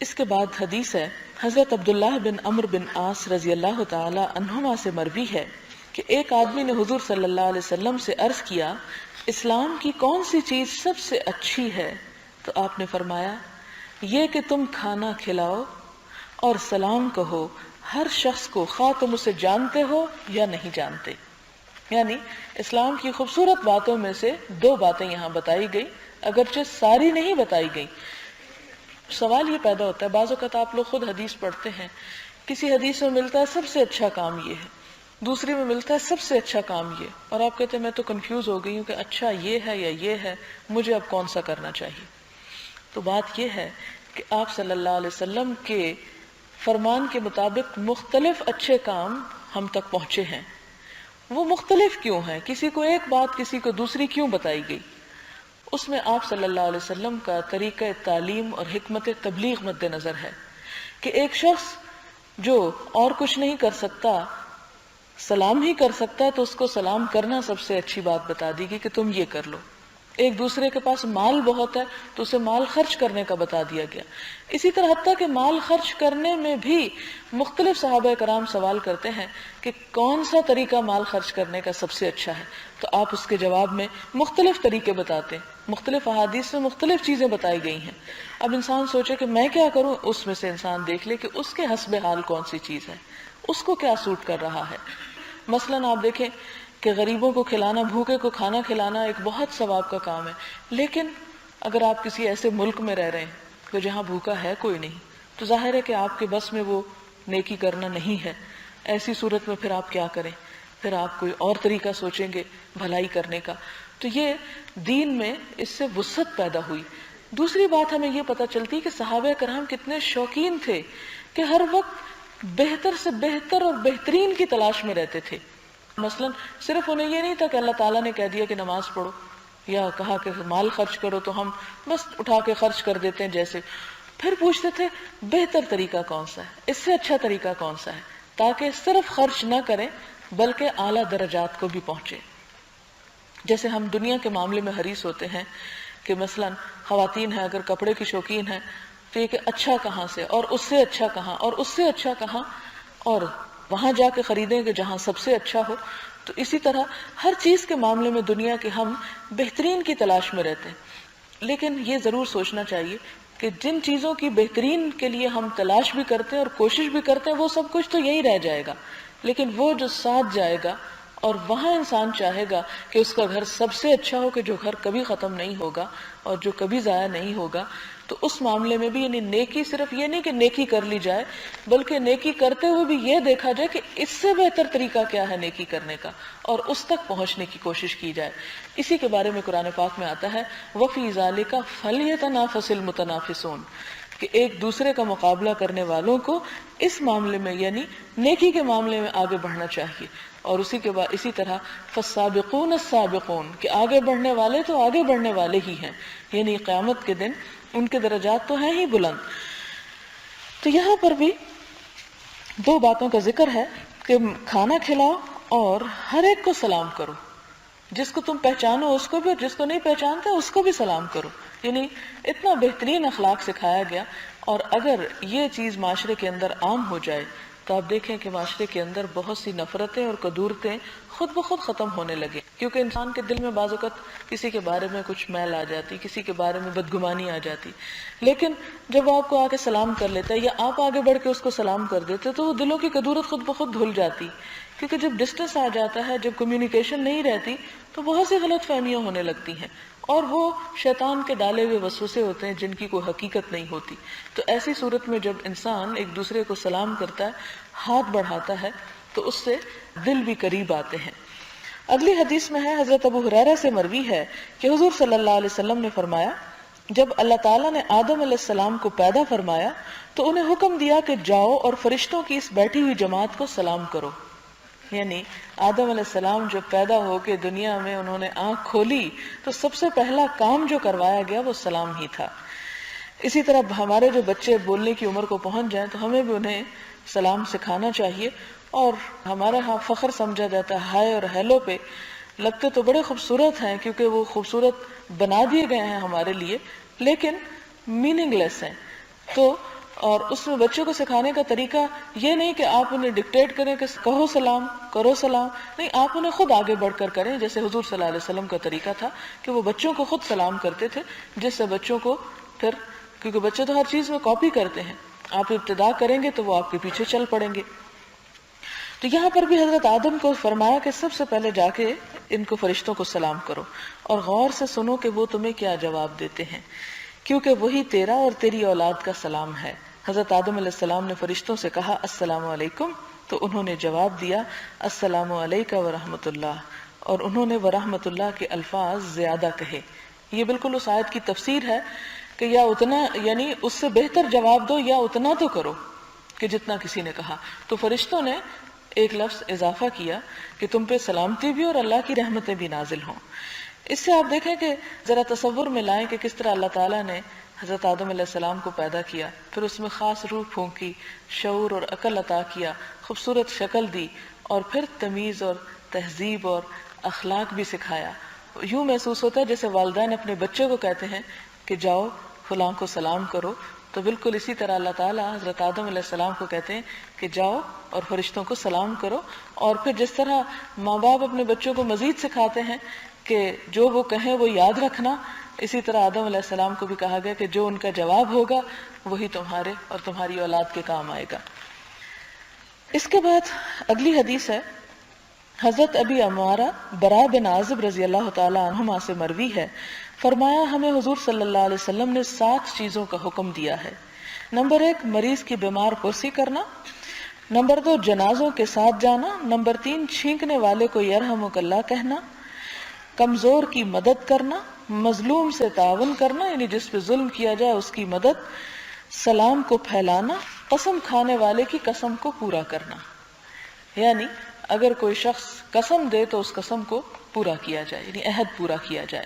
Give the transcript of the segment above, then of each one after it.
اس کے بعد حدیث ہے، حضرت عبداللہ بن عمرو بن عاص رضی اللہ تعالی عنہما سے مروی ہے کہ ایک آدمی نے حضور صلی اللہ علیہ وسلم سے عرض کیا، اسلام کی کون سی چیز سب سے اچھی ہے؟ تو آپ نے فرمایا، یہ کہ تم کھانا کھلاؤ اور سلام کہو ہر شخص کو، خواہ تم اسے جانتے ہو یا نہیں جانتے۔ یعنی اسلام کی خوبصورت باتوں میں سے دو باتیں یہاں بتائی گئی، اگرچہ ساری نہیں بتائی گئی۔ سوال یہ پیدا ہوتا ہے، بعض اوقات آپ لوگ خود حدیث پڑھتے ہیں، کسی حدیث میں ملتا ہے سب سے اچھا کام یہ ہے، دوسری میں ملتا ہے سب سے اچھا کام یہ، اور آپ کہتے ہیں میں تو کنفیوز ہو گئی ہوں کہ اچھا یہ ہے یا یہ ہے، مجھے اب کون سا کرنا چاہیے۔ تو بات یہ ہے کہ آپ صلی اللہ علیہ وسلم کے فرمان کے مطابق مختلف اچھے کام ہم تک پہنچے ہیں۔ وہ مختلف کیوں ہیں؟ کسی کو ایک بات کسی کو دوسری کیوں بتائی گئی؟ اس میں آپ صلی اللہ علیہ وسلم کا طریقہ تعلیم اور حکمت تبلیغ مد نظر ہے کہ ایک شخص جو اور کچھ نہیں کر سکتا، سلام ہی کر سکتا ہے، تو اس کو سلام کرنا سب سے اچھی بات بتا دی گئی کہ تم یہ کر لو۔ ایک دوسرے کے پاس مال بہت ہے تو اسے مال خرچ کرنے کا بتا دیا گیا۔ اسی طرح حتیٰ کہ مال خرچ کرنے میں بھی مختلف صحابہ کرام سوال کرتے ہیں کہ کون سا طریقہ مال خرچ کرنے کا سب سے اچھا ہے، تو آپ اس کے جواب میں مختلف طریقے بتاتے ہیں۔ مختلف احادیث میں مختلف چیزیں بتائی گئی ہیں۔ اب انسان سوچے کہ میں کیا کروں، اس میں سے انسان دیکھ لے کہ اس کے حسب حال کون سی چیز ہے، اس کو کیا سوٹ کر رہا ہے۔ مثلاً آپ دیکھیں کہ غریبوں کو کھلانا، بھوکے کو کھانا کھلانا ایک بہت ثواب کا کام ہے، لیکن اگر آپ کسی ایسے ملک میں رہ رہے ہیں کہ جہاں بھوکا ہے کوئی نہیں، تو ظاہر ہے کہ آپ کے بس میں وہ نیکی کرنا نہیں ہے۔ ایسی صورت میں پھر آپ کیا کریں؟ پھر آپ کوئی اور طریقہ سوچیں گے بھلائی کرنے کا۔ تو یہ دین میں اس سے وسعت پیدا ہوئی۔ دوسری بات ہمیں یہ پتہ چلتی کہ صحابہ کرام کتنے شوقین تھے کہ ہر وقت بہتر سے بہتر اور بہترین کی تلاش میں رہتے تھے۔ مثلاً صرف انہیں یہ نہیں تھا کہ اللہ تعالیٰ نے کہہ دیا کہ نماز پڑھو یا کہا کہ مال خرچ کرو تو ہم بس اٹھا کے خرچ کر دیتے ہیں، جیسے پھر پوچھتے تھے بہتر طریقہ کون سا ہے، اس سے اچھا طریقہ کون سا ہے، تاکہ صرف خرچ نہ کریں بلکہ اعلیٰ درجات کو بھی پہنچے۔ جیسے ہم دنیا کے معاملے میں حریص ہوتے ہیں کہ مثلاً خواتین ہیں، اگر کپڑے کی شوقین ہیں تو یہ کہ اچھا کہاں سے، اور اس سے اچھا کہاں، اور اس سے اچھا کہاں، اور وہاں جا کے خریدیں کہ جہاں سب سے اچھا ہو۔ تو اسی طرح ہر چیز کے معاملے میں دنیا کے ہم بہترین کی تلاش میں رہتے ہیں، لیکن یہ ضرور سوچنا چاہیے کہ جن چیزوں کی بہترین کے لیے ہم تلاش بھی کرتے ہیں اور کوشش بھی کرتے ہیں وہ سب کچھ تو یہی رہ جائے گا، لیکن وہ جو ساتھ جائے گا اور وہاں انسان چاہے گا کہ اس کا گھر سب سے اچھا ہو، کہ جو گھر کبھی ختم نہیں ہوگا اور جو کبھی ضائع نہیں ہوگا، تو اس معاملے میں بھی یعنی نیکی صرف یہ نہیں کہ نیکی کر لی جائے، بلکہ نیکی کرتے ہوئے بھی یہ دیکھا جائے کہ اس سے بہتر طریقہ کیا ہے نیکی کرنے کا، اور اس تک پہنچنے کی کوشش کی جائے۔ اسی کے بارے میں قرآن پاک میں آتا ہے وَفِي ذَلِكَ فَلْيَتَنَافَسِ الْمُتَنَافِسُونَ، کہ ایک دوسرے کا مقابلہ کرنے والوں کو اس معاملے میں یعنی نیکی کے معاملے میں آگے بڑھنا چاہیے۔ اور اسی طرح فَالسَّابِقُونَ السَّابِقُونَ، کہ آگے بڑھنے والے تو آگے بڑھنے والے ہی ہیں، یعنی قیامت کے دن ان کے درجات تو ہیں ہی بلند۔ تو یہاں پر بھی دو باتوں کا ذکر ہے کہ کھانا کھلاؤ اور ہر ایک کو سلام کرو، جس کو تم پہچانو اس کو بھی، اور جس کو نہیں پہچانتے اس کو بھی سلام کرو۔ یعنی اتنا بہترین اخلاق سکھایا گیا، اور اگر یہ چیز معاشرے کے اندر عام ہو جائے تو آپ دیکھیں کہ معاشرے کے اندر بہت سی نفرتیں اور کدورتیں خود بخود ختم ہونے لگے، کیونکہ انسان کے دل میں بعض اوقات کسی کے بارے میں کچھ میل آ جاتی، کسی کے بارے میں بدگمانی آ جاتی، لیکن جب وہ آپ کو آ کے سلام کر لیتا ہے یا آپ آگے بڑھ کے اس کو سلام کر دیتے تو وہ دلوں کی کدورت خود بخود دھل جاتی۔ کیونکہ جب ڈسٹنس آ جاتا ہے، جب کمیونیکیشن نہیں رہتی، تو بہت سی غلط فہمیاں ہونے لگتی ہیں، اور وہ شیطان کے ڈالے ہوئے وسوسے ہوتے ہیں جن کی کوئی حقیقت نہیں ہوتی۔ تو ایسی صورت میں جب انسان ایک دوسرے کو سلام کرتا ہے، ہاتھ بڑھاتا ہے، تو اس سے دل بھی قریب آتے ہیں۔ اگلی حدیث میں ہے، حضرت ابو ہریرہ سے مروی ہے کہ حضور صلی اللہ علیہ وسلم نے فرمایا، جب اللہ تعالیٰ نے آدم علیہ السلام کو پیدا فرمایا تو انہیں حکم دیا کہ جاؤ اور فرشتوں کی اس بیٹھی ہوئی جماعت کو سلام کرو۔ یعنی آدم علیہ السلام جب پیدا ہو کے دنیا میں انہوں نے آنکھ کھولی تو سب سے پہلا کام جو کروایا گیا وہ سلام ہی تھا۔ اسی طرح ہمارے جو بچے بولنے کی عمر کو پہنچ جائیں تو ہمیں بھی انہیں سلام سکھانا چاہیے، اور ہمارے ہاں فخر سمجھا جاتا ہے ہائے اور ہیلو پہ، لگتے تو بڑے خوبصورت ہیں کیونکہ وہ خوبصورت بنا دیے گئے ہیں ہمارے لیے، لیکن میننگ لیس ہیں۔ تو اور اس میں بچوں کو سکھانے کا طریقہ یہ نہیں کہ آپ انہیں ڈکٹیٹ کریں کہ کہو سلام کرو سلام، نہیں، آپ انہیں خود آگے بڑھ کر کریں، جیسے حضور صلی اللہ علیہ وسلم کا طریقہ تھا کہ وہ بچوں کو خود سلام کرتے تھے، جس سے بچوں کو پھر، کیونکہ بچے تو ہر چیز میں کاپی کرتے ہیں، آپ ابتدا کریں گے تو وہ آپ کے پیچھے چل پڑیں گے۔ تو یہاں پر بھی حضرت آدم کو فرمایا کہ سب سے پہلے جا کے ان کو فرشتوں کو سلام کرو اور غور سے سنو کہ وہ تمہیں کیا جواب دیتے ہیں، کیونکہ وہی تیرا اور تیری اولاد کا سلام ہے۔ حضرت آدم علیہ السلام نے فرشتوں سے کہا السلام علیکم، تو انہوں نے جواب دیا السلام علیکم ورحمۃ اللہ، اور انہوں نے ورحمۃ اللہ کے الفاظ زیادہ کہے۔ یہ بالکل اس آیت کی تفسیر ہے کہ یا اتنا، یعنی اس سے بہتر جواب دو یا اتنا تو کرو کہ جتنا کسی نے کہا۔ تو فرشتوں نے ایک لفظ اضافہ کیا کہ تم پہ سلامتی بھی اور اللہ کی رحمتیں بھی نازل ہوں۔ اس سے آپ دیکھیں کہ ذرا تصور میں لائیں کہ کس طرح اللہ تعالیٰ نے حضرت آدم علیہ السلام کو پیدا کیا، پھر اس میں خاص روح پھونکی، شعور اور عقل عطا کیا، خوبصورت شکل دی، اور پھر تمیز اور تہذیب اور اخلاق بھی سکھایا۔ یوں محسوس ہوتا ہے جیسے والدین اپنے بچے کو کہتے ہیں کہ جاؤ فلاں کو سلام کرو، تو بالکل اسی طرح اللہ تعالیٰ حضرت آدم علیہ السلام کو کہتے ہیں کہ جاؤ اور فرشتوں کو سلام کرو۔ اور پھر جس طرح ماں باپ اپنے بچوں کو مزید سکھاتے ہیں کہ جو وہ کہیں وہ یاد رکھنا، اسی طرح آدم علیہ السلام کو بھی کہا گیا کہ جو ان کا جواب ہوگا وہی تمہارے اور تمہاری اولاد کے کام آئے گا۔ اس کے بعد اگلی حدیث ہے حضرت ابی عمارہ براء بن عازب رضی اللہ تعالی عنہما سے مروی ہے، فرمایا ہمیں حضور صلی اللہ علیہ وسلم نے 7 چیزوں کا حکم دیا ہے۔ نمبر 1 مریض کی بیمار پرسی کرنا، نمبر 2 جنازوں کے ساتھ جانا، نمبر 3 چھینکنے والے کو یرحمک اللہ کہنا، کمزور کی مدد کرنا، مظلوم سے تعاون کرنا یعنی جس پہ ظلم کیا جائے اس کی مدد، سلام کو پھیلانا، قسم کھانے والے کی قسم کو پورا کرنا، یعنی اگر کوئی شخص قسم دے تو اس قسم کو پورا کیا جائے، یعنی عہد پورا کیا جائے۔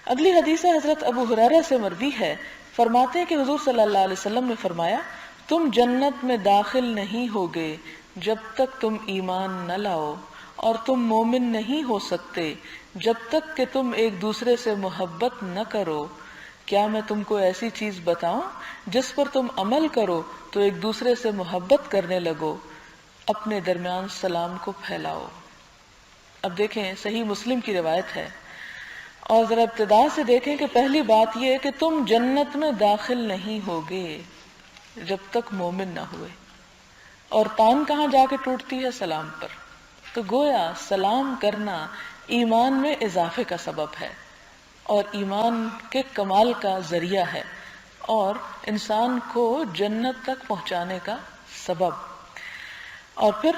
اگلی حدیث حضرت ابو ہریرہ سے مروی ہے، فرماتے ہیں کہ حضور صلی اللہ علیہ وسلم نے فرمایا تم جنت میں داخل نہیں ہوگے جب تک تم ایمان نہ لاؤ، اور تم مومن نہیں ہو سکتے جب تک کہ تم ایک دوسرے سے محبت نہ کرو۔ کیا میں تم کو ایسی چیز بتاؤں جس پر تم عمل کرو تو ایک دوسرے سے محبت کرنے لگو؟ اپنے درمیان سلام کو پھیلاؤ۔ اب دیکھیں صحیح مسلم کی روایت ہے، اور ذرا ابتدا سے دیکھیں کہ پہلی بات یہ ہے کہ تم جنت میں داخل نہیں ہوگے جب تک مومن نہ ہوئے، اور تان کہاں جا کے ٹوٹتی ہے؟ سلام پر۔ تو گویا سلام کرنا ایمان میں اضافے کا سبب ہے اور ایمان کے کمال کا ذریعہ ہے اور انسان کو جنت تک پہنچانے کا سبب۔ اور پھر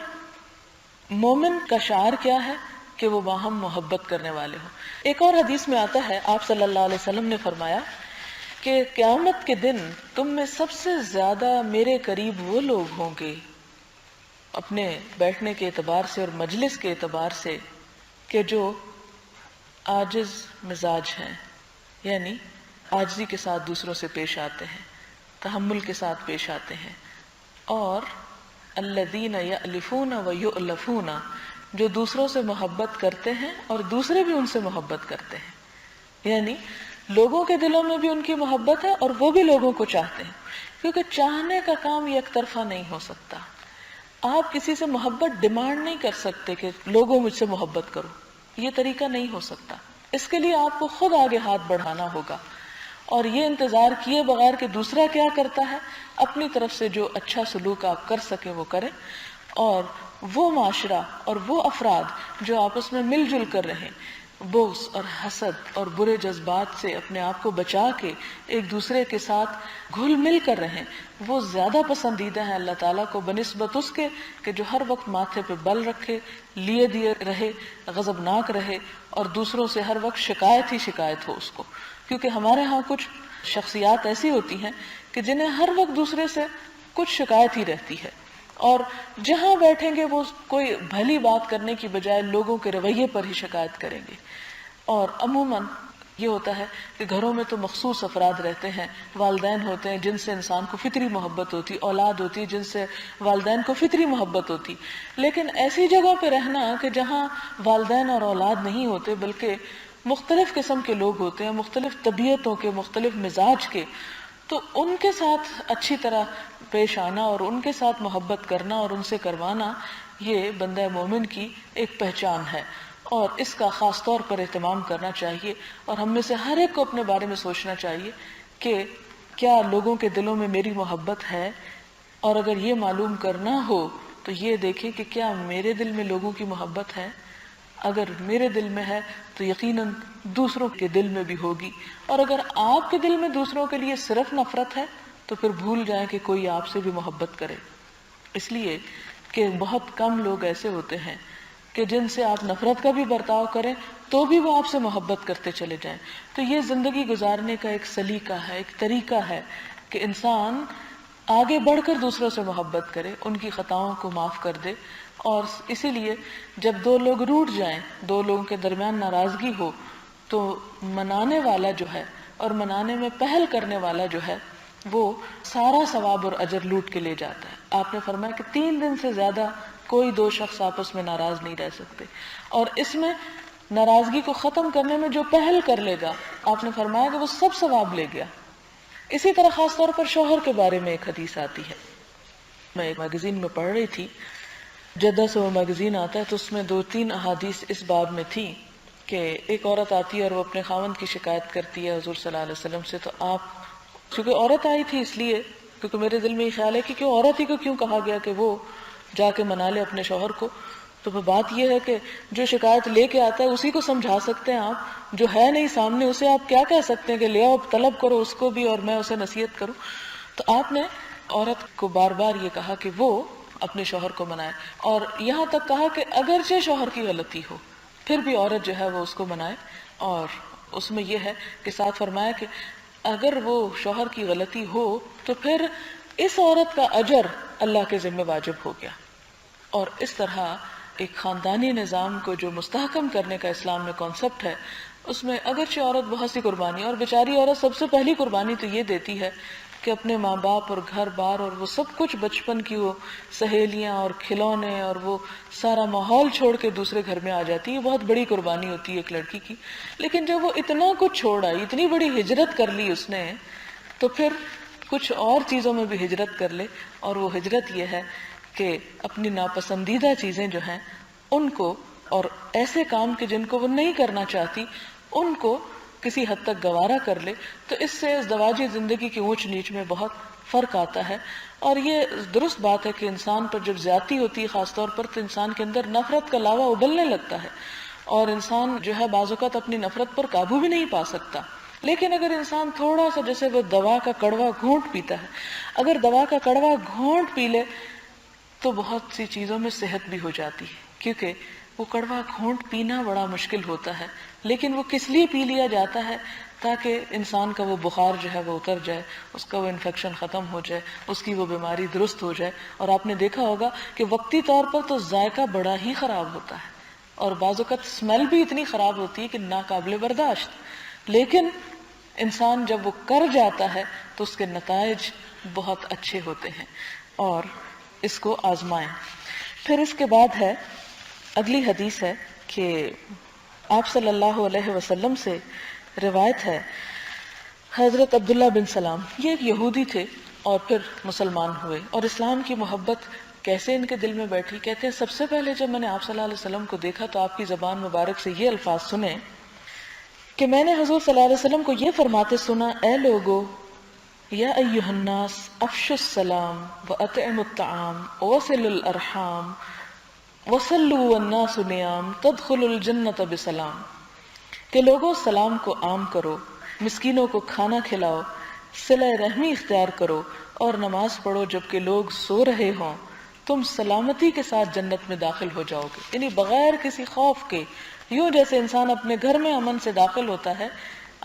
مومن کا شعار کیا ہے کہ وہ باہم محبت کرنے والے ہوں۔ ایک اور حدیث میں آتا ہے آپ صلی اللہ علیہ وسلم نے فرمایا کہ قیامت کے دن تم میں سب سے زیادہ میرے قریب وہ لوگ ہوں گے اپنے بیٹھنے کے اعتبار سے اور مجلس کے اعتبار سے کہ جو عاجز مزاج ہیں، یعنی عاجزی کے ساتھ دوسروں سے پیش آتے ہیں، تحمل کے ساتھ پیش آتے ہیں، اور الذین یألفون ویؤلفون، جو دوسروں سے محبت کرتے ہیں اور دوسرے بھی ان سے محبت کرتے ہیں، یعنی لوگوں کے دلوں میں بھی ان کی محبت ہے اور وہ بھی لوگوں کو چاہتے ہیں، کیونکہ چاہنے کا کام یک طرفہ نہیں ہو سکتا۔ آپ کسی سے محبت ڈیمانڈ نہیں کر سکتے کہ لوگوں مجھ سے محبت کرو، یہ طریقہ نہیں ہو سکتا۔ اس کے لیے آپ کو خود آگے ہاتھ بڑھانا ہوگا اور یہ انتظار کیے بغیر کہ دوسرا کیا کرتا ہے، اپنی طرف سے جو اچھا سلوک آپ کر سکیں وہ کریں، اور وہ معاشرہ اور وہ افراد جو آپس میں مل جل کر رہیں، بغض اور حسد اور برے جذبات سے اپنے آپ کو بچا کے ایک دوسرے کے ساتھ گھل مل کر رہیں، وہ زیادہ پسندیدہ ہیں اللہ تعالیٰ کو بنسبت اس کے کہ جو ہر وقت ماتھے پہ بل رکھے، لیے دیے رہے، غضبناک رہے اور دوسروں سے ہر وقت شکایت ہی شکایت ہو اس کو۔ کیونکہ ہمارے ہاں کچھ شخصیات ایسی ہوتی ہیں کہ جنہیں ہر وقت دوسرے سے کچھ شکایت ہی رہتی ہے، اور جہاں بیٹھیں گے وہ کوئی بھلی بات کرنے کی بجائے لوگوں کے رویے پر ہی شکایت کریں گے۔ اور عموماً یہ ہوتا ہے کہ گھروں میں تو مخصوص افراد رہتے ہیں، والدین ہوتے ہیں جن سے انسان کو فطری محبت ہوتی، اولاد ہوتی جن سے والدین کو فطری محبت ہوتی، لیکن ایسی جگہ پہ رہنا کہ جہاں والدین اور اولاد نہیں ہوتے بلکہ مختلف قسم کے لوگ ہوتے ہیں، مختلف طبیعتوں کے، مختلف مزاج کے، تو ان کے ساتھ اچھی طرح پیش آنا اور ان کے ساتھ محبت کرنا اور ان سے کروانا یہ بندہ مومن کی ایک پہچان ہے، اور اس کا خاص طور پر اہتمام کرنا چاہیے. اور ہم میں سے ہر ایک کو اپنے بارے میں سوچنا چاہیے کہ کیا لوگوں کے دلوں میں میری محبت ہے، اور اگر یہ معلوم کرنا ہو تو یہ دیکھیں کہ کیا میرے دل میں لوگوں کی محبت ہے. اگر میرے دل میں ہے تو یقیناً دوسروں کے دل میں بھی ہوگی، اور اگر آپ کے دل میں دوسروں کے لیے صرف نفرت ہے تو پھر بھول جائیں کہ کوئی آپ سے بھی محبت کرے. اس لیے کہ بہت کم لوگ ایسے ہوتے ہیں کہ جن سے آپ نفرت کا بھی برتاؤ کریں تو بھی وہ آپ سے محبت کرتے چلے جائیں. تو یہ زندگی گزارنے کا ایک سلیقہ ہے، ایک طریقہ ہے کہ انسان آگے بڑھ کر دوسروں سے محبت کرے، ان کی خطاؤں کو معاف کر دے. اور اسی لیے جب دو لوگ روٹھ جائیں، دو لوگوں کے درمیان ناراضگی ہو، تو منانے والا جو ہے اور منانے میں پہل کرنے والا جو ہے وہ سارا ثواب اور اجر لوٹ کے لے جاتا ہے. آپ نے فرمایا کہ 3 دن سے زیادہ کوئی دو شخص آپس میں ناراض نہیں رہ سکتے، اور اس میں ناراضگی کو ختم کرنے میں جو پہل کر لے گا، آپ نے فرمایا کہ وہ سب ثواب لے گیا. اسی طرح خاص طور پر شوہر کے بارے میں ایک حدیث آتی ہے. میں ایک میگزین میں پڑھ رہی تھی، جدہ سے وہ میگزین آتا ہے، تو اس میں 2-3 احادیث اس باب میں تھی کہ ایک عورت آتی ہے اور وہ اپنے خاوند کی شکایت کرتی ہے حضور صلی اللہ علیہ وسلم سے. تو آپ، چونکہ عورت آئی تھی اس لیے، کیونکہ میرے دل میں یہ خیال ہے کہ کیوں عورت ہی کو کیوں کہا گیا کہ وہ جا کے منا لے اپنے شوہر کو. تو وہ بات یہ ہے کہ جو شکایت لے کے آتا ہے اسی کو سمجھا سکتے ہیں آپ، جو ہے نہیں سامنے اسے آپ کیا کہہ سکتے ہیں کہ لے آؤ طلب کرو اس کو بھی اور میں اسے نصیحت کروں. تو آپ نے عورت کو بار بار یہ کہا کہ وہ اپنے شوہر کو منائے، اور یہاں تک کہا کہ اگرچہ شوہر کی غلطی ہو پھر بھی عورت جو ہے وہ اس کو منائے. اور اس میں یہ ہے کہ ساتھ فرمایا کہ اگر وہ شوہر کی غلطی ہو تو پھر اس عورت کا اجر اللہ کے ذمہ واجب ہو گیا. اور اس طرح ایک خاندانی نظام کو جو مستحکم کرنے کا اسلام میں کانسیپٹ ہے، اس میں اگرچہ عورت بہت سی قربانی، اور بیچاری عورت سب سے پہلی قربانی تو یہ دیتی ہے کہ اپنے ماں باپ اور گھر بار اور وہ سب کچھ بچپن کی وہ سہیلیاں اور کھلونے اور وہ سارا ماحول چھوڑ کے دوسرے گھر میں آ جاتی ہے. یہ بہت بڑی قربانی ہوتی ہے ایک لڑکی کی. لیکن جب وہ اتنا کچھ چھوڑ آئی، اتنی بڑی ہجرت کر لی اس نے، تو پھر کچھ اور چیزوں میں بھی ہجرت کر لے. اور وہ ہجرت یہ ہے کہ اپنی ناپسندیدہ چیزیں جو ہیں ان کو، اور ایسے کام کے جن کو وہ نہیں کرنا چاہتی ان کو کسی حد تک گوارا کر لے. تو اس سے ازدواجی زندگی کی اونچ نیچ میں بہت فرق آتا ہے. اور یہ درست بات ہے کہ انسان پر جب زیادتی ہوتی ہے خاص طور پر، تو انسان کے اندر نفرت کا لاوا ابلنے لگتا ہے، اور انسان جو ہے بعض اوقات اپنی نفرت پر قابو بھی نہیں پا سکتا. لیکن اگر انسان تھوڑا سا، جیسے وہ دوا کا کڑوا گھونٹ پیتا ہے، اگر دوا کا کڑوا گھونٹ پی لے تو بہت سی چیزوں میں صحت بھی ہو جاتی ہے. کیونکہ وہ کڑوا گھونٹ پینا بڑا مشکل ہوتا ہے، لیکن وہ کس لیے پی لیا جاتا ہے؟ تاکہ انسان کا وہ بخار جو ہے وہ اتر جائے، اس کا وہ انفیکشن ختم ہو جائے، اس کی وہ بیماری درست ہو جائے. اور آپ نے دیکھا ہوگا کہ وقتی طور پر تو ذائقہ بڑا ہی خراب ہوتا ہے، اور بعض اوقات اسمیل بھی اتنی خراب ہوتی ہے کہ ناقابل برداشت. لیکن انسان جب وہ کر جاتا ہے تو اس کے نتائج بہت اچھے ہوتے ہیں. اور اس کو آزمائیں. پھر اس کے بعد ہے اگلی حدیث ہے کہ آپ صلی اللہ علیہ وسلم سے روایت ہے، حضرت عبداللہ بن سلام، یہ ایک یہودی تھے اور پھر مسلمان ہوئے، اور اسلام کی محبت کیسے ان کے دل میں بیٹھی. کہتے ہیں سب سے پہلے جب میں نے آپ صلی اللہ علیہ وسلم کو دیکھا تو آپ کی زبان مبارک سے یہ الفاظ سنے کہ میں نے حضور صلی اللہ علیہ وسلم کو یہ فرماتے سنا، اے لوگو، یا ایھا الناس افشوا السلام واطعموا الطعام وصلوا الارحام وصلوا والناس نیام تدخلوا الجنۃ بسلام. کہ لوگوں سلام کو عام کرو، مسکینوں کو کھانا کھلاؤ، صلہ رحمی اختیار کرو اور نماز پڑھو جبکہ لوگ سو رہے ہوں، تم سلامتی کے ساتھ جنت میں داخل ہو جاؤ گے. یعنی بغیر کسی خوف کے، یوں جیسے انسان اپنے گھر میں امن سے داخل ہوتا ہے،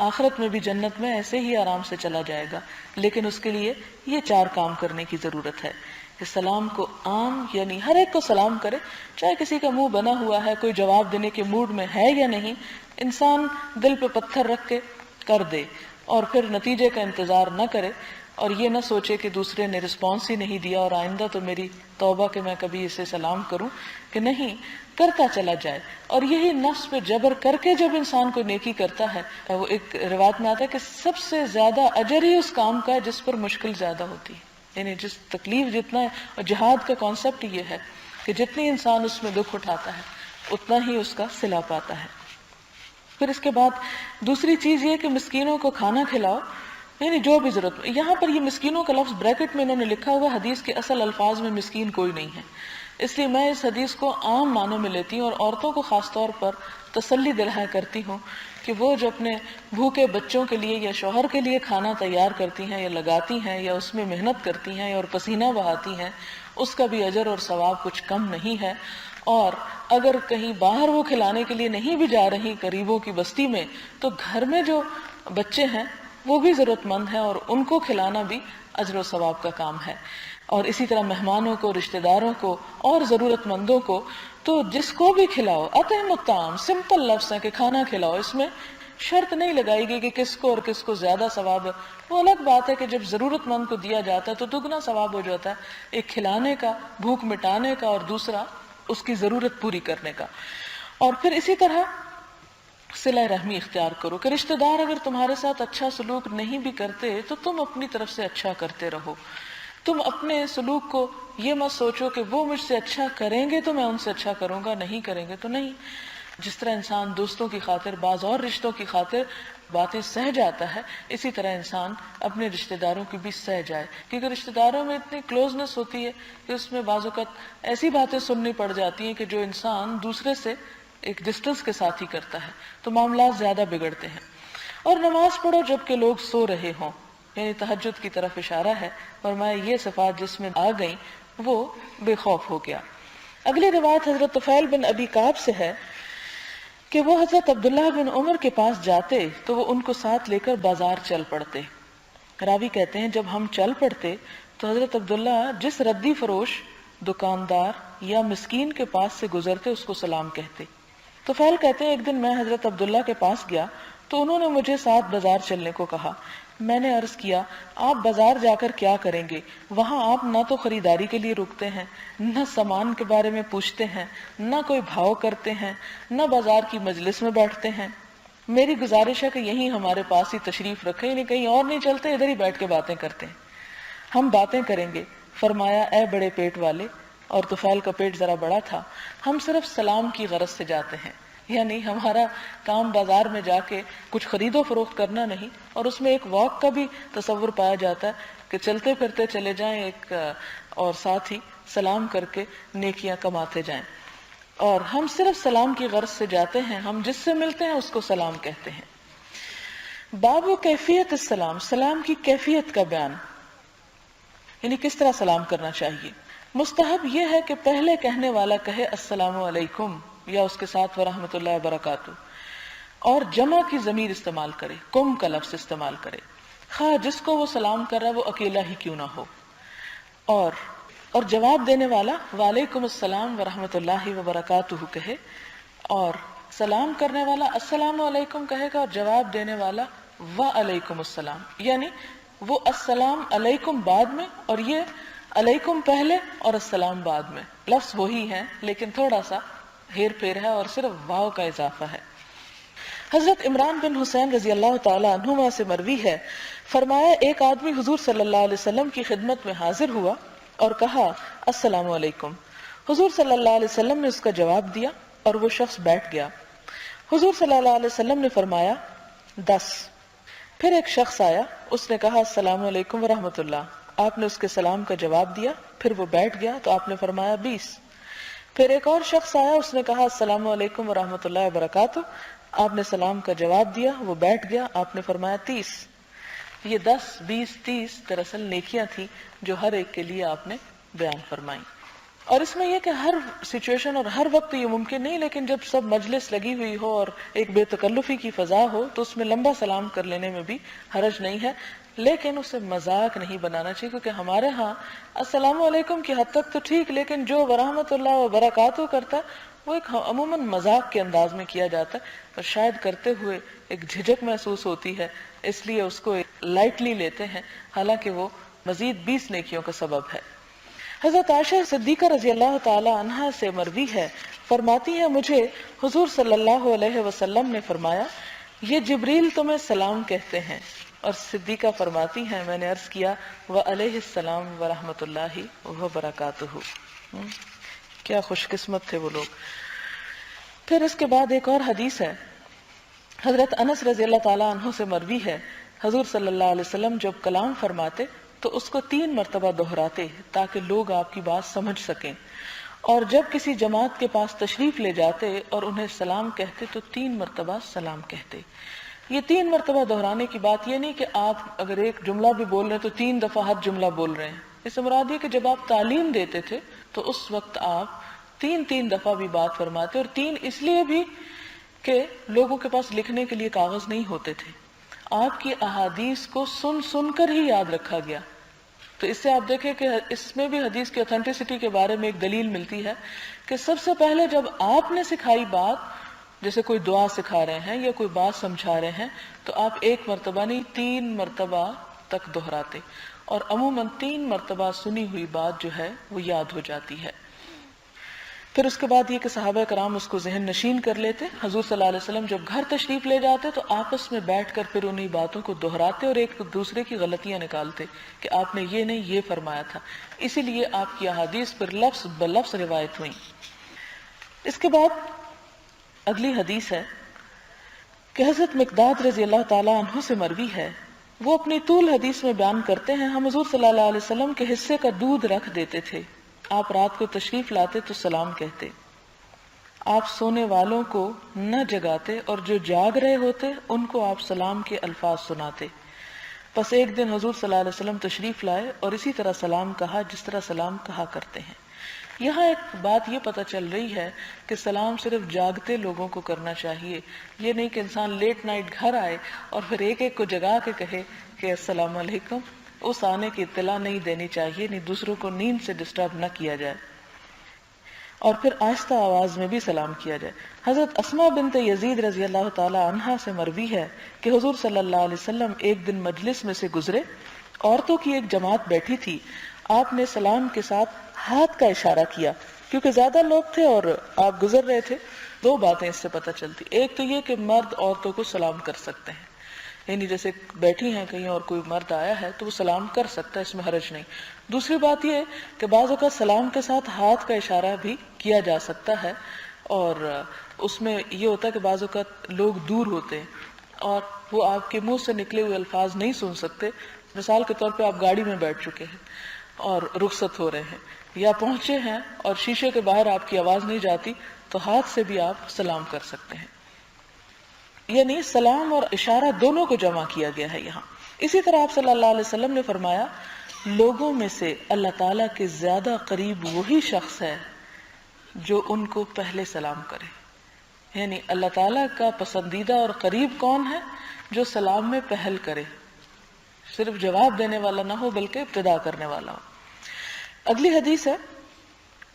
آخرت میں بھی جنت میں ایسے ہی آرام سے چلا جائے گا. لیکن اس کے لیے یہ 4 کام کرنے کی ضرورت ہے کہ سلام کو عام، یعنی ہر ایک کو سلام کرے، چاہے کسی کا منہ بنا ہوا ہے، کوئی جواب دینے کے موڈ میں ہے یا نہیں، انسان دل پہ پتھر رکھ کے کر دے اور پھر نتیجے کا انتظار نہ کرے. اور یہ نہ سوچے کہ دوسرے نے رسپانس ہی نہیں دیا اور آئندہ تو میری توبہ کہ میں کبھی اسے سلام کروں، کہ نہیں، کرتا چلا جائے. اور یہی نفس پہ جبر کر کے جب انسان کوئی نیکی کرتا ہے، وہ ایک روایت میں آتا ہے کہ سب سے زیادہ اجر ہی اس کام کا ہے جس پر مشکل زیادہ ہوتی ہے، یعنی جس تکلیف جتنا ہے. اور جہاد کا کانسیپٹ یہ ہے کہ جتنی انسان اس میں دکھ اٹھاتا ہے اتنا ہی اس کا صلہ پاتا ہے. پھر اس کے بعد دوسری چیز یہ کہ مسکینوں کو کھانا کھلاؤ، یعنی جو بھی ضرورت. یہاں پر یہ مسکینوں کا لفظ بریکٹ میں انہوں نے لکھا ہوا، حدیث کے اصل الفاظ میں مسکین کوئی نہیں ہے، اس لیے میں اس حدیث کو عام معنوں میں لیتی ہوں اور عورتوں کو خاص طور پر تسلی دلایا کرتی ہوں کہ وہ جو اپنے بھوکے بچوں کے لیے یا شوہر کے لیے کھانا تیار کرتی ہیں یا لگاتی ہیں یا اس میں محنت کرتی ہیں اور پسینہ بہاتی ہیں، اس کا بھی اجر اور ثواب کچھ کم نہیں ہے. اور اگر کہیں باہر وہ کھلانے کے لیے نہیں بھی جا رہی قریبوں کی بستی میں، تو گھر میں جو بچے ہیں وہ بھی ضرورت مند ہیں اور ان کو کھلانا بھی اجر و ثواب کا کام ہے. اور اسی طرح مہمانوں کو، رشتہ داروں کو اور ضرورت مندوں کو تو جس کو بھی کھلاؤ. اطعموا الطعام سمپل لفظ ہے کہ کھانا کھلاؤ، اس میں شرط نہیں لگائی گئی کہ کس کو اور کس کو زیادہ ثواب ہے. وہ الگ بات ہے کہ جب ضرورت مند کو دیا جاتا ہے تو دگنا ثواب ہو جاتا ہے، ایک کھلانے کا، بھوک مٹانے کا، اور دوسرا اس کی ضرورت پوری کرنے کا. اور پھر اسی طرح صلہ رحمی اختیار کرو کہ رشتہ دار اگر تمہارے ساتھ اچھا سلوک نہیں بھی کرتے تو تم اپنی طرف سے اچھا کرتے رہو. تم اپنے سلوک کو یہ مت سوچو کہ وہ مجھ سے اچھا کریں گے تو میں ان سے اچھا کروں گا، نہیں کریں گے تو نہیں. جس طرح انسان دوستوں کی خاطر، بعض اور رشتوں کی خاطر باتیں سہ جاتا ہے، اسی طرح انسان اپنے رشتہ داروں کی بھی سہ جائے، کیونکہ رشتہ داروں میں اتنی کلوزنس ہوتی ہے کہ اس میں بعض اوقات ایسی باتیں سننی پڑ جاتی ہیں کہ جو انسان دوسرے سے ایک ڈسٹنس کے ساتھ ہی کرتا ہے، تو معاملات زیادہ بگڑتے ہیں. اور نماز پڑھو جب کہ لوگ سو رہے ہوں، یعنی تہجد کی طرف اشارہ ہے. فرمایا یہ صفات جس میں آ گئیں وہ بے خوف ہو گیا. اگلی روایت حضرت طفیل بن ابی کعب سے ہے کہ وہ حضرت عبداللہ بن عمر کے پاس جاتے تو وہ ان کو ساتھ لے کر بازار چل پڑتے. راوی کہتے ہیں جب ہم چل پڑتے تو حضرت عبداللہ جس ردی فروش، دکاندار یا مسکین کے پاس سے گزرتے اس کو سلام کہتے. طفیل کہتے ہیں ایک دن میں حضرت عبداللہ کے پاس گیا تو انہوں نے مجھے ساتھ بازار چلنے کو کہا. میں نے عرض کیا آپ بازار جا کر کیا کریں گے؟ وہاں آپ نہ تو خریداری کے لیے رکتے ہیں، نہ سامان کے بارے میں پوچھتے ہیں، نہ کوئی بھاؤ کرتے ہیں، نہ بازار کی مجلس میں بیٹھتے ہیں. میری گزارش ہے کہ یہیں ہمارے پاس ہی تشریف رکھیں، یعنی کہیں اور نہیں چلتے، ادھر ہی بیٹھ کے باتیں کرتے ہیں، ہم باتیں کریں گے. فرمایا اے بڑے پیٹ والے، اور طفیل کا پیٹ ذرا بڑا تھا، ہم صرف سلام کی غرض سے جاتے ہیں، یعنی ہمارا کام بازار میں جا کے کچھ خرید و فروخت کرنا نہیں. اور اس میں ایک واک کا بھی تصور پایا جاتا ہے کہ چلتے پھرتے چلے جائیں ایک، اور ساتھ ہی سلام کر کے نیکیاں کماتے جائیں. اور ہم صرف سلام کی غرض سے جاتے ہیں، ہم جس سے ملتے ہیں اس کو سلام کہتے ہیں. باب کیفیت السلام، سلام کی کیفیت کا بیان، یعنی کس طرح سلام کرنا چاہیے. مستحب یہ ہے کہ پہلے کہنے والا کہے السلام علیکم یا اس کے ساتھ ورحمۃ اللہ وبرکاتہ، اور جمع کی ضمیر استعمال کرے، کم کا لفظ استعمال کرے، خواہ جس کو وہ سلام کر رہا ہے وہ اکیلا ہی کیوں نہ ہو. اور جواب دینے والا وعلیکم السلام ورحمۃ اللہ وبرکاتہ کہے، اور سلام کرنے والا السلام علیکم کہے گا اور جواب دینے والا وعلیکم السلام، یعنی وہ السلام علیکم بعد میں اور یہ علیکم پہلے اور السلام بعد میں. لفظ وہی ہے لیکن تھوڑا سا ہیر پھیر ہے اور صرف واو کا اضافہ ہے. حضرت عمران بن حسین رضی اللہ تعالی عنہما سے مروی ہے، فرمایا ایک آدمی حضور صلی اللہ علیہ وسلم کی خدمت میں حاضر ہوا اور کہا السلام علیکم. حضور صلی اللہ علیہ وسلم نے اس کا جواب دیا اور وہ شخص بیٹھ گیا. حضور صلی اللہ علیہ وسلم نے فرمایا 10. پھر ایک شخص آیا، اس نے کہا السلام علیکم ورحمۃ اللہ. آپ نے اس کے سلام کا جواب دیا، پھر وہ بیٹھ گیا تو آپ نے فرمایا 20. پھر ایک اور شخص آیا، اس نے کہا السلام علیکم ورحمۃ اللہ وبرکاتہ. آپ نے سلام کا جواب دیا، وہ بیٹھ گیا، آپ نے فرمایا 30. یہ 10 20 30 دراصل نیکیاں تھیں جو ہر ایک کے لیے آپ نے بیان فرمائی. اور اس میں یہ کہ ہر سچویشن اور ہر وقت یہ ممکن نہیں، لیکن جب سب مجلس لگی ہوئی ہو اور ایک بے تکلفی کی فضا ہو تو اس میں لمبا سلام کر لینے میں بھی حرج نہیں ہے، لیکن اسے مذاق نہیں بنانا چاہیے. کیونکہ ہمارے ہاں السلام علیکم کی حد تک تو ٹھیک، لیکن جو ورحمۃ اللہ وبرکاتہ کرتا ہے وہ ایک عموماً مذاق کے انداز میں کیا جاتا ہے، اور شاید کرتے ہوئے ایک جھجک محسوس ہوتی ہے، اس لیے اس کو لائٹلی لیتے ہیں، حالانکہ وہ مزید 20 نیکیوں کا سبب ہے۔ حضرت عائشہ صدیقہ رضی اللہ تعالی عنہا سے مروی ہے، فرماتی ہے مجھے حضور صلی اللہ علیہ وسلم نے فرمایا یہ جبریل تمہیں سلام کہتے ہیں، اور صدیقہ فرماتی ہیں میں نے عرض کیا وعلیہ السلام ورحمۃ اللہ وبرکاتہ۔ کیا خوش قسمت تھے وہ لوگ۔ پھر اس کے بعد ایک اور حدیث ہے، حضرت انس رضی اللہ تعالیٰ عنہ سے مروی ہے، حضور صلی اللہ علیہ وسلم جب کلام فرماتے تو اس کو 3 مرتبہ دہراتے تاکہ لوگ آپ کی بات سمجھ سکیں، اور جب کسی جماعت کے پاس تشریف لے جاتے اور انہیں سلام کہتے تو 3 مرتبہ سلام کہتے۔ یہ 3 مرتبہ دہرانے کی بات یہ نہیں کہ آپ اگر ایک جملہ بھی بول رہے ہیں تو 3 دفعہ ہر جملہ بول رہے ہیں، اس سے مراد یہ کہ جب آپ تعلیم دیتے تھے تو اس وقت آپ 3 دفعہ بھی بات فرماتے، اور 3 اس لیے بھی کہ لوگوں کے پاس لکھنے کے لیے کاغذ نہیں ہوتے تھے، آپ کی احادیث کو سن سن کر ہی یاد رکھا گیا۔ تو اس سے آپ دیکھیں کہ اس میں بھی حدیث کی اوتھینٹسٹی کے بارے میں ایک دلیل ملتی ہے کہ سب سے پہلے جب آپ نے سکھائی بات، جیسے کوئی دعا سکھا رہے ہیں یا کوئی بات سمجھا رہے ہیں، تو آپ 1 مرتبہ نہیں 3 مرتبہ تک دہراتے، اور عموماً 3 مرتبہ سنی ہوئی بات جو ہے وہ یاد ہو جاتی ہے۔ پھر اس کے بعد یہ کہ صحابہ کرام اس کو ذہن نشین کر لیتے، حضور صلی اللہ علیہ وسلم جب گھر تشریف لے جاتے تو آپس میں بیٹھ کر پھر انہی باتوں کو دہراتے اور ایک دوسرے کی غلطیاں نکالتے کہ آپ نے یہ نہیں یہ فرمایا تھا، اسی لیے آپ کی احادیث پر لفظ بلفظ روایت ہوئیں۔ اس کے بعد اگلی حدیث ہے کہ حضرت مقداد رضی اللہ تعالیٰ عنہ سے مروی ہے، وہ اپنی طول حدیث میں بیان کرتے ہیں ہم حضور صلی اللہ علیہ وسلم کے حصے کا دودھ رکھ دیتے تھے، آپ رات کو تشریف لاتے تو سلام کہتے، آپ سونے والوں کو نہ جگاتے اور جو جاگ رہے ہوتے ان کو آپ سلام کے الفاظ سناتے۔ پس ایک دن حضور صلی اللہ علیہ وسلم تشریف لائے اور اسی طرح سلام کہا جس طرح سلام کہا کرتے ہیں۔ یہاں ایک بات یہ پتہ چل رہی ہے کہ سلام صرف جاگتے لوگوں کو کرنا چاہیے، یہ نہیں کہ انسان لیٹ نائٹ گھر آئے اور پھر ایک ایک کو جگا کے کہے کہ السلام علیکم، اس آنے کی اطلاع نہیں دینی چاہیے، نہیں دوسروں کو نیند سے ڈسٹرب نہ کیا جائے، اور پھر آہستہ آواز میں بھی سلام کیا جائے۔ حضرت اسماء بنت یزید رضی اللہ تعالی عنہا سے مروی ہے کہ حضور صلی اللہ علیہ وسلم ایک دن مجلس میں سے گزرے، عورتوں کی ایک جماعت بیٹھی تھی، آپ نے سلام کے ساتھ ہاتھ کا اشارہ کیا، کیونکہ زیادہ لوگ تھے اور آپ گزر رہے تھے۔ 2 باتیں اس سے پتہ چلتی، ایک تو یہ کہ مرد عورتوں کو سلام کر سکتے ہیں، یعنی جیسے بیٹھی ہیں کہیں اور کوئی مرد آیا ہے تو وہ سلام کر سکتا ہے، اس میں حرج نہیں۔ دوسری بات یہ ہے کہ بعض اوقات سلام کے ساتھ ہاتھ کا اشارہ بھی کیا جا سکتا ہے، اور اس میں یہ ہوتا ہے کہ بعض اوقات لوگ دور ہوتے ہیں اور وہ آپ کے منہ سے نکلے ہوئے الفاظ نہیں سن سکتے، مثال کے طور پہ آپ گاڑی میں بیٹھ چکے ہیں اور رخصت ہو رہے ہیں یا پہنچے ہیں اور شیشے کے باہر آپ کی آواز نہیں جاتی تو ہاتھ سے بھی آپ سلام کر سکتے ہیں، یعنی سلام اور اشارہ دونوں کو جمع کیا گیا ہے یہاں۔ اسی طرح آپ صلی اللہ علیہ وسلم نے فرمایا لوگوں میں سے اللہ تعالیٰ کے زیادہ قریب وہی شخص ہے جو ان کو پہلے سلام کرے، یعنی اللہ تعالیٰ کا پسندیدہ اور قریب کون ہے؟ جو سلام میں پہل کرے، صرف جواب دینے والا نہ ہو بلکہ ابتدا کرنے والا ہو۔ اگلی حدیث ہے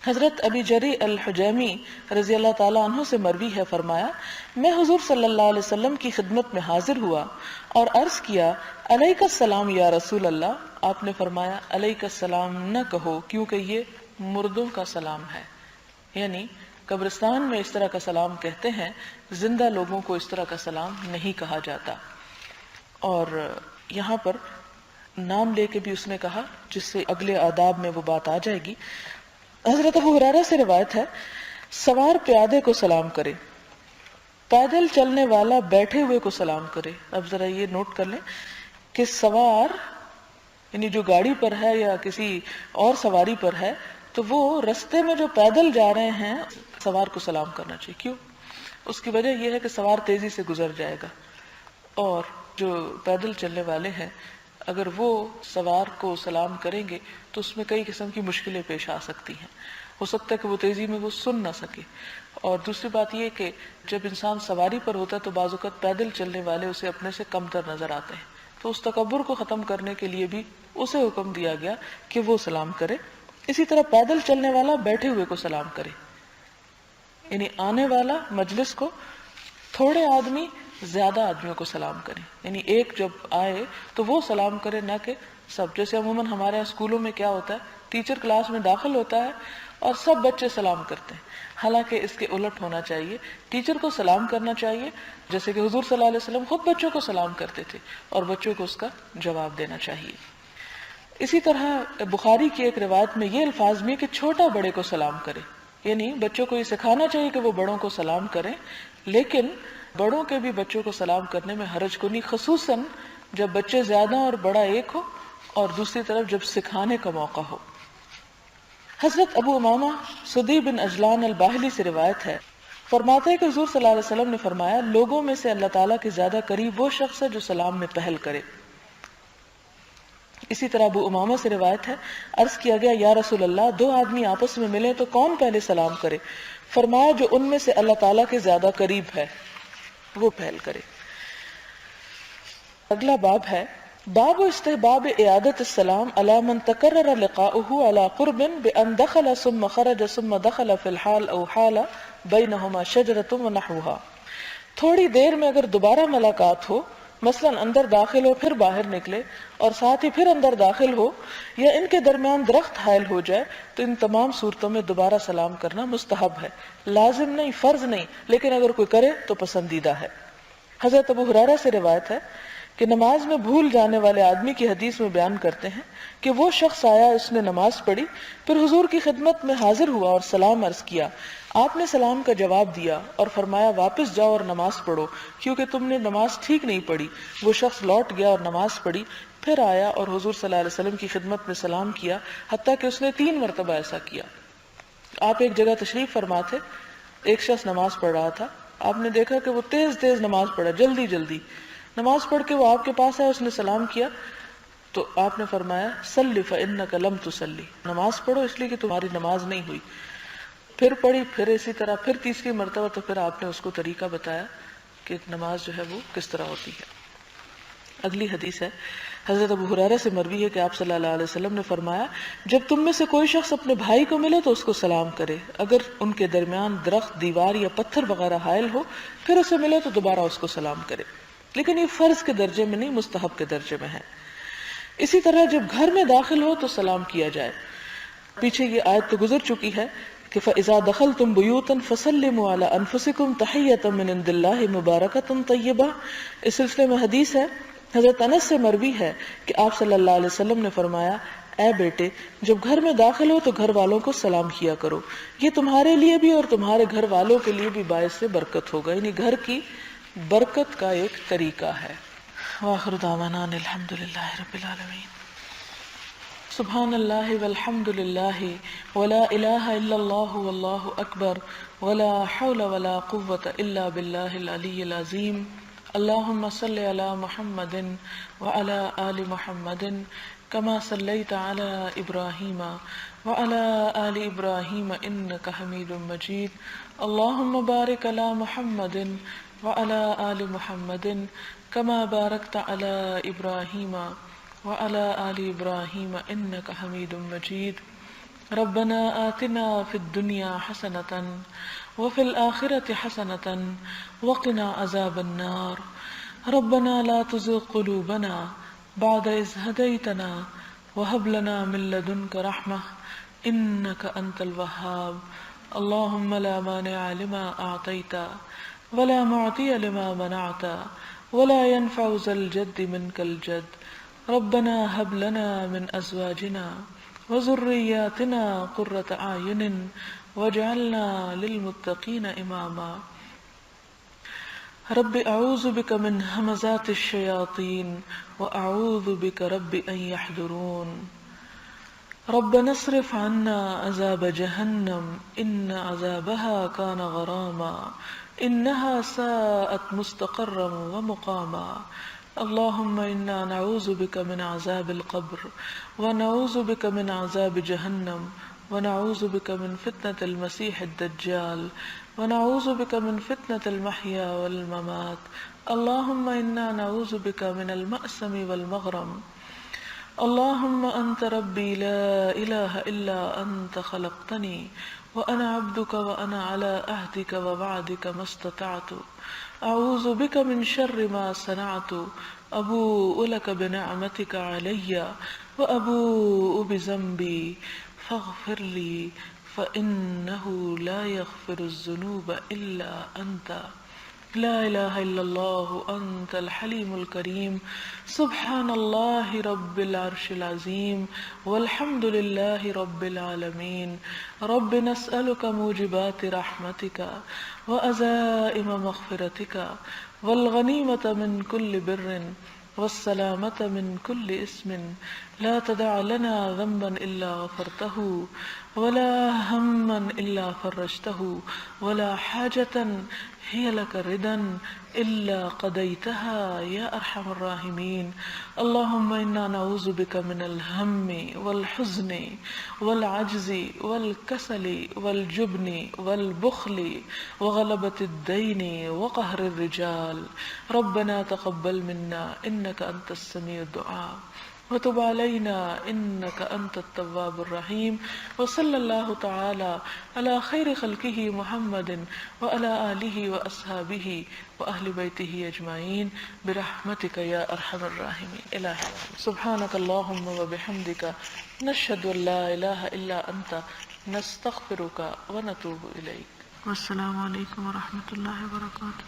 حضرت ابی جری الحجیمی رضی اللہ تعالیٰ عنہ سے مروی ہے، فرمایا میں حضور صلی اللہ علیہ وسلم کی خدمت میں حاضر ہوا اور عرض کیا علیک السلام یا رسول اللہ، آپ نے فرمایا علیک السلام نہ کہو کیونکہ یہ مردوں کا سلام ہے، یعنی قبرستان میں اس طرح کا سلام کہتے ہیں، زندہ لوگوں کو اس طرح کا سلام نہیں کہا جاتا۔ اور یہاں پر نام لے کے بھی اس نے کہا جس سے اگلے آداب میں وہ بات آ جائے گی۔ حضرت ابو ہریرہ سے روایت ہے سوار پیادے کو سلام کرے، پیدل چلنے والا بیٹھے ہوئے کو سلام کرے۔ اب ذرا یہ نوٹ کر لیں کہ سوار یعنی جو گاڑی پر ہے یا کسی اور سواری پر ہے تو وہ رستے میں جو پیدل جا رہے ہیں سوار کو سلام کرنا چاہیے۔ کیوں؟ اس کی وجہ یہ ہے کہ سوار تیزی سے گزر جائے گا، اور جو پیدل چلنے والے ہیں اگر وہ سوار کو سلام کریں گے تو اس میں کئی قسم کی مشکلیں پیش آ سکتی ہیں، ہو سکتا ہے کہ وہ تیزی میں وہ سن نہ سکے۔ اور دوسری بات یہ کہ جب انسان سواری پر ہوتا ہے تو بعض اوقات پیدل چلنے والے اسے اپنے سے کمتر نظر آتے ہیں، تو اس تکبر کو ختم کرنے کے لیے بھی اسے حکم دیا گیا کہ وہ سلام کرے۔ اسی طرح پیدل چلنے والا بیٹھے ہوئے کو سلام کرے، یعنی آنے والا مجلس کو، تھوڑے آدمی زیادہ آدمیوں کو سلام کریں، یعنی ایک جب آئے تو وہ سلام کرے، نہ کہ سب. جیسے عموماً ہمارے یہاں اسکولوں میں کیا ہوتا ہے، ٹیچر کلاس میں داخل ہوتا ہے اور سب بچے سلام کرتے ہیں، حالانکہ اس کے الٹ ہونا چاہیے. ٹیچر کو سلام کرنا چاہیے، جیسے کہ حضور صلی اللہ علیہ وسلم خود بچوں کو سلام کرتے تھے، اور بچوں کو اس کا جواب دینا چاہیے. اسی طرح بخاری کی ایک روایت میں یہ الفاظ بھی کہ چھوٹا بڑے کو سلام کرے، یعنی بچوں کو یہ سکھانا چاہیے کہ وہ بڑوں کو سلام کریں، لیکن بڑوں کے بھی بچوں کو سلام کرنے میں حرج کو نہیں، خصوصاً جب بچے زیادہ اور بڑا ایک ہو، اور دوسری طرف جب سکھانے کا موقع ہو. حضرت ابو امامہ سدی بن اجلان الباہلی سے روایت ہے، فرماتے ہیں کہ حضور صلی اللہ علیہ وسلم نے فرمایا، لوگوں میں سے اللہ تعالیٰ کے زیادہ قریب وہ شخص ہے جو سلام میں پہل کرے. اسی طرح ابو امامہ سے روایت ہے، عرض کیا گیا یا رسول اللہ، دو آدمی آپس میں ملے تو کون پہلے سلام کرے؟ فرمایا جو ان میں سے اللہ تعالیٰ کے زیادہ قریب ہے وہ پہل کرے. اگلا باب ہے باب استحباب اعادت السلام علی من تکرر لقاؤه علی قرب بان دخل ثم خرج ثم دخل فی الحال او حال بینہما شجرۃ ونحوها. تھوڑی دیر میں اگر دوبارہ ملاقات ہو، مثلا اندر داخل ہو پھر باہر نکلے، اور ساتھ ہی پھر اندر داخل ہو، یا ان کے درمیان درخت حائل ہو جائے، تو ان تمام صورتوں میں دوبارہ سلام کرنا مستحب ہے، لازم نہیں، فرض نہیں، لیکن اگر کوئی کرے تو پسندیدہ ہے. حضرت ابو ہریرہ سے روایت ہے کہ نماز میں بھول جانے والے آدمی کی حدیث میں بیان کرتے ہیں کہ وہ شخص آیا، اس نے نماز پڑھی، پھر حضور کی خدمت میں حاضر ہوا اور سلام عرض کیا. آپ نے سلام کا جواب دیا اور فرمایا واپس جاؤ اور نماز پڑھو کیونکہ تم نے نماز ٹھیک نہیں پڑھی. وہ شخص لوٹ گیا اور نماز پڑھی، پھر آیا اور حضور صلی اللہ علیہ وسلم کی خدمت میں سلام کیا، حتیٰ کہ اس نے 3 مرتبہ ایسا کیا. آپ ایک جگہ تشریف فرما تھے، ایک شخص نماز پڑھ رہا تھا، آپ نے دیکھا کہ وہ تیز تیز نماز پڑھا، جلدی جلدی نماز پڑھ کے وہ آپ کے پاس آیا، اس نے سلام کیا، تو آپ نے فرمایا صلی فإنک لم تصلی، نماز پڑھو اس لیے کہ تمہاری نماز نہیں ہوئی. پھر پڑھی، پھر اسی طرح، پھر تیسری مرتبہ، تو پھر آپ نے اس کو طریقہ بتایا کہ نماز جو ہے وہ کس طرح ہوتی ہے. اگلی حدیث ہے، حضرت ابو ہریرہ سے مروی ہے کہ آپ صلی اللہ علیہ وسلم نے فرمایا جب تم میں سے کوئی شخص اپنے بھائی کو ملے تو اس کو سلام کرے، اگر ان کے درمیان درخت، دیوار یا پتھر وغیرہ حائل ہو، پھر اسے ملے تو دوبارہ اس کو سلام کرے. لیکن یہ فرض کے درجے میں نہیں، مستحب کے درجے میں ہے. اسی طرح جب گھر میں داخل ہو تو سلام کیا جائے. پیچھے یہ آیت تو گزر چکی ہے کہ فَإِذَا دَخَلْتُمْ بُيُوتًا فَسَلِّمُوا عَلَىٰ أَنفُسِكُمْ تَحِيَّةً مِّنْ عِندِ اللَّهِ مُبَارَكَةً طَيِّبَةً. اس سلسلے میں حدیث ہے، حضرت انس سے مروی ہے کہ آپ صلی اللہ علیہ وسلم نے فرمایا اے بیٹے، جب گھر میں داخل ہو تو گھر والوں کو سلام کیا کرو، یہ تمہارے لیے بھی اور تمہارے گھر والوں کے لیے بھی باعث برکت ہوگا، یعنی گھر کی برکت کا ایک طریقہ ہے. وآخر دعوانا الحمد للہ رب العالمین. سبحان اللہ والحمد للہ ولا الہ الا اللہ واللہ اکبر ولا حول ولا قوة الا باللہ العلی العظیم. اللہم صل علی محمد وعلی آل محمد کما صلیت علی ابراہیم وعلی آل ابراہیم انک حمید مجید. اللہم بارک علی محمد وعلی آل محمد کما بارکت علی ابراہیم وعلى آل إبراهيم إنك حميد مجيد. ربنا آتنا في الدنيا حسنة وفي الآخرة حسنة وقنا عذاب النار. ربنا لا تزغ قلوبنا بعد إذ هديتنا وهب لنا من لدنك رحمة إنك أنت الوهاب. اللهم لا مانع لما أعطيت ولا معطي لما منعت ولا ينفع ذا الجد منك الجد. ربنا هب لنا من ازواجنا وذرياتنا قرة اعين واجعلنا للمتقين اماما. رب اعوذ بك من همزات الشياطين واعوذ بك رب ان يحضرون. ربنا اصرف عنا عذاب جهنم ان عذابها كان غراما انها ساءت مستقرا ومقاما. اللهم إنا نعوذ بك من عذاب القبر ونعوذ بك من عذاب جهنم ونعوذ بك من فتنة المسيح الدجال ونعوذ بك من فتنة المحيا والممات. اللهم إنا نعوذ بك من المأسم والمغرم. اللهم أنت ربي لا إله إلا أنت خلقتني وأنا عبدك وأنا على عهدك ووعدك ما استطعت أعوذ بك من شر ما صنعت أبوء لك بنعمتك علي وأبوء بذنبي فاغفر لي فإنه لا يغفر الذنوب إلا أنت لا إله إلا الله أنت الحليم الكريم سبحان الله رب العرش العظيم والحمد لله رب العالمين رب نسألك موجبات رحمتك وأزائم مغفرتك والغنيمة من كل بر والسلامة من كل اسم لا تدع لنا ذنبا إلا غفرته ولا هما إلا فرجته ولا حاجة هي لك ردا إلا قضيتها يا أرحم الراحمين اللهم إنا نعوذ بك من الهم والحزن والعجز والكسل والجبن والبخل وغلبة الدين وقهر الرجال ربنا تقبل منا إنك أنت السميع الدعاء وتب علينا إنك أنت التواب الرحيم وصلى الله تعالى على خير خلقه محمد وعلى آله وأصحابه وأهل بيته أجمعين برحمتك يا أرحم الراحمين إلهي سبحانك اللهم وبحمدك نشهد أن لا إله إلا أنت نستغفرك ونتوب إليك والسلام عليكم ورحمة الله وبركاته.